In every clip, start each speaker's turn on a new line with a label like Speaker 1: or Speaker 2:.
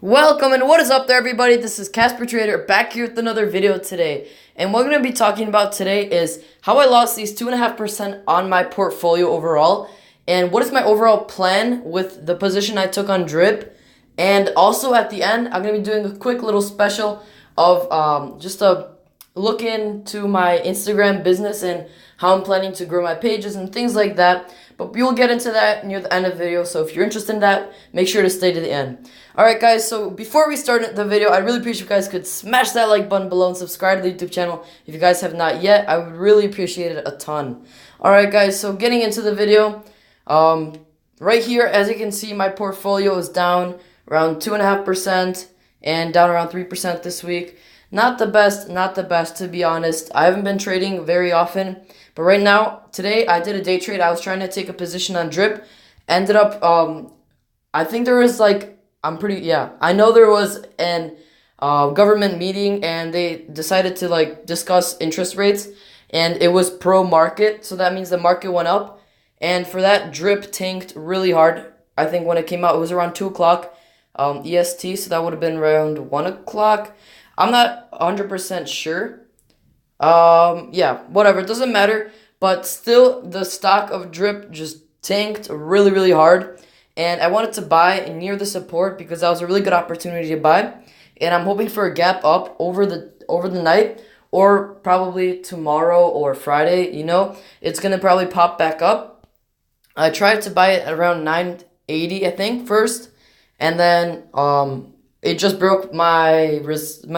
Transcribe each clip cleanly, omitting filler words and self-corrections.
Speaker 1: Welcome and what is up there, everybody? This is Casper Trader back here with another video today. And what we're going to be talking about today is how I lost these 2.5% on my portfolio overall, and what is my overall plan with the position I took on drip. And also at the end, I'm going to be doing a quick little special of just a look into my Instagram business and how I'm planning to grow my pages and things like that. But we will get into that near the end of the video, so if you're interested in that, make sure to stay to the end. Alright guys, so before we start the video, I'd really appreciate if you guys could smash that like button below and subscribe to the YouTube channel. If you guys have not yet, I would really appreciate it a ton. Alright guys, so getting into the video, right here, as you can see, my portfolio is down around 2.5% and down around 3% this week. Not the best to be honest. I haven't been trading very often, but right now, today, I did a day trade. I was trying to take a position on drip. Ended up, I think there was I know there was an government meeting and they decided to discuss interest rates, and it was pro market, so that means the market went up, and for that, drip tanked really hard. I think when it came out, it was around 2 o'clock EST, so that would have been around 1 o'clock. I'm not 100% sure. Yeah, whatever, it doesn't matter, but still, the stock of drip just tanked really, really hard, and I wanted to buy near the support because that was a really good opportunity to buy, and I'm hoping for a gap up over the night, or probably tomorrow or Friday. It's gonna probably pop back up. I tried to buy it at around 980, I think, first, and then it just broke my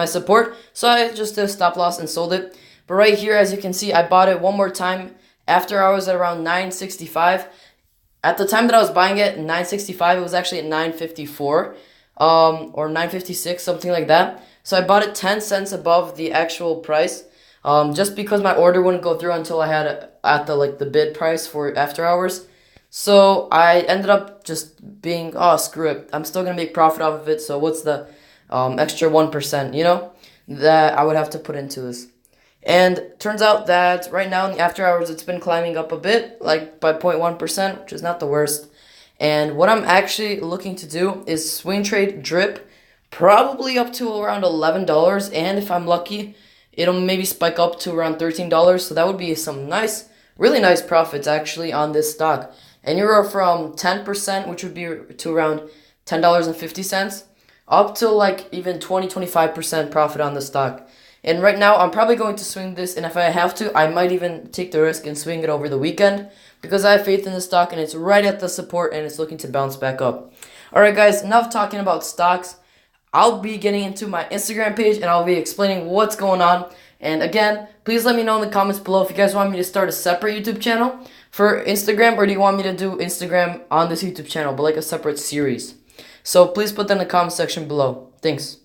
Speaker 1: support, so I just did a stop loss and sold it. But right here, as you can see, I bought it one more time after I was at around 965. At the time that I was buying it, 965, it was actually at 954, or 956, something like that. So I bought it 10 cents above the actual price, just because my order wouldn't go through until I had it at the bid price for after hours. So I ended up just being, oh, screw it, I'm still gonna make profit off of it. So what's the extra 1%, that I would have to put into this? And turns out that right now in the after hours, it's been climbing up a bit, like by 0.1%, which is not the worst. And what I'm actually looking to do is swing trade drip, probably up to around $11. And if I'm lucky, it'll maybe spike up to around $13. So that would be some nice, really nice profits actually on this stock. Anywhere from 10%, which would be to around $10.50, up to like even 20-25% profit on the stock. And right now, I'm probably going to swing this, and if I have to, I might even take the risk and swing it over the weekend, because I have faith in the stock, and it's right at the support, and it's looking to bounce back up. Alright guys, enough talking about stocks. I'll be getting into my Instagram page, and I'll be explaining what's going on. And again, please let me know in the comments below if you guys want me to start a separate YouTube channel for Instagram, or do you want me to do Instagram on this YouTube channel, but like a separate series. So please put that in the comment section below. Thanks.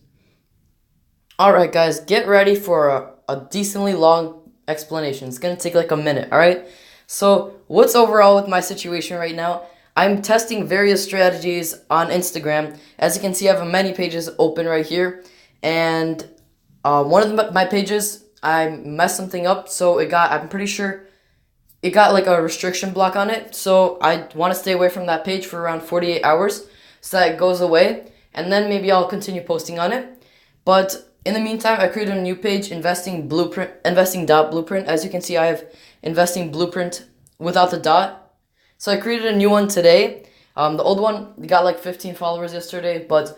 Speaker 1: Alright guys, get ready for a decently long explanation. It's going to take like a minute, alright? So, what's overall with my situation right now? I'm testing various strategies on Instagram. As you can see, I have many pages open right here. And one of my pages, I messed something up, so I'm pretty sure it got like a restriction block on it. So, I want to stay away from that page for around 48 hours so that it goes away. And then maybe I'll continue posting on it. But in the meantime, I created a new page, investing dot blueprint. As you can see, I have investing blueprint without the dot. So I created a new one today. The old one got like 15 followers yesterday, but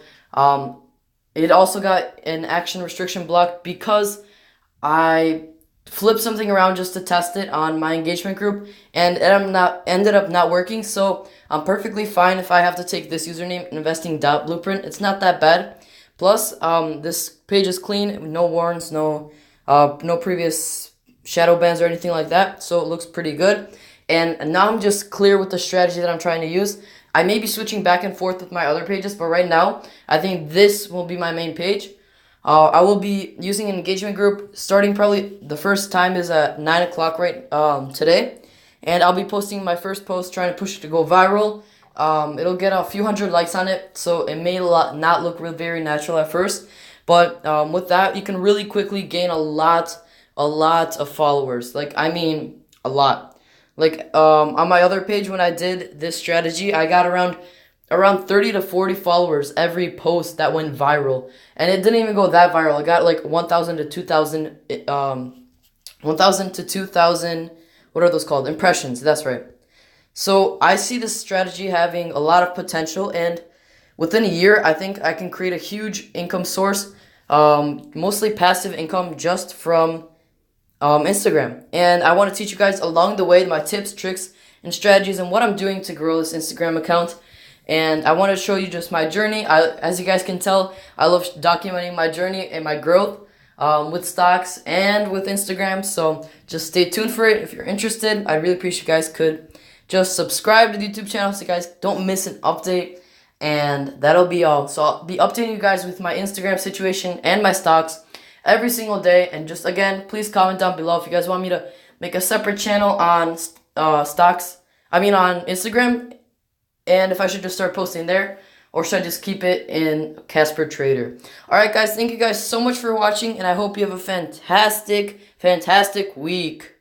Speaker 1: it also got an action restriction block because I flipped something around just to test it on my engagement group, and it ended up not working. So I'm perfectly fine if I have to take this username, investing dot blueprint. It's not that bad. Plus, this page is clean, no warrants, no previous shadow bans or anything like that, so it looks pretty good. And now I'm just clear with the strategy that I'm trying to use. I may be switching back and forth with my other pages, but right now, I think this will be my main page. I will be using an engagement group, starting probably the first time is at 9 o'clock today, and I'll be posting my first post, trying to push it to go viral. It'll get a few hundred likes on it, so it may not look very natural at first, but with that, you can really quickly gain a lot of followers. Like, I mean, a lot. Like, on my other page, when I did this strategy, I got around around 30 to 40 followers every post that went viral. And it didn't even go that viral. It got like 1,000 to 2,000, 1,000 to 2,000, what are those called? Impressions, that's right. So I see this strategy having a lot of potential, and within a year, I think I can create a huge income source, mostly passive income just from Instagram. And I want to teach you guys along the way my tips, tricks, and strategies and what I'm doing to grow this Instagram account. And I want to show you just my journey. As you guys can tell, I love documenting my journey and my growth with stocks and with Instagram. So just stay tuned for it if you're interested. I really appreciate you guys could just subscribe to the YouTube channel so you guys don't miss an update. And that'll be all. So I'll be updating you guys with my Instagram situation and my stocks every single day. And just again, please comment down below if you guys want me to make a separate channel on stocks. On Instagram. And if I should just start posting there, or should I just keep it in Casper Trader? Alright guys, thank you guys so much for watching, and I hope you have a fantastic week.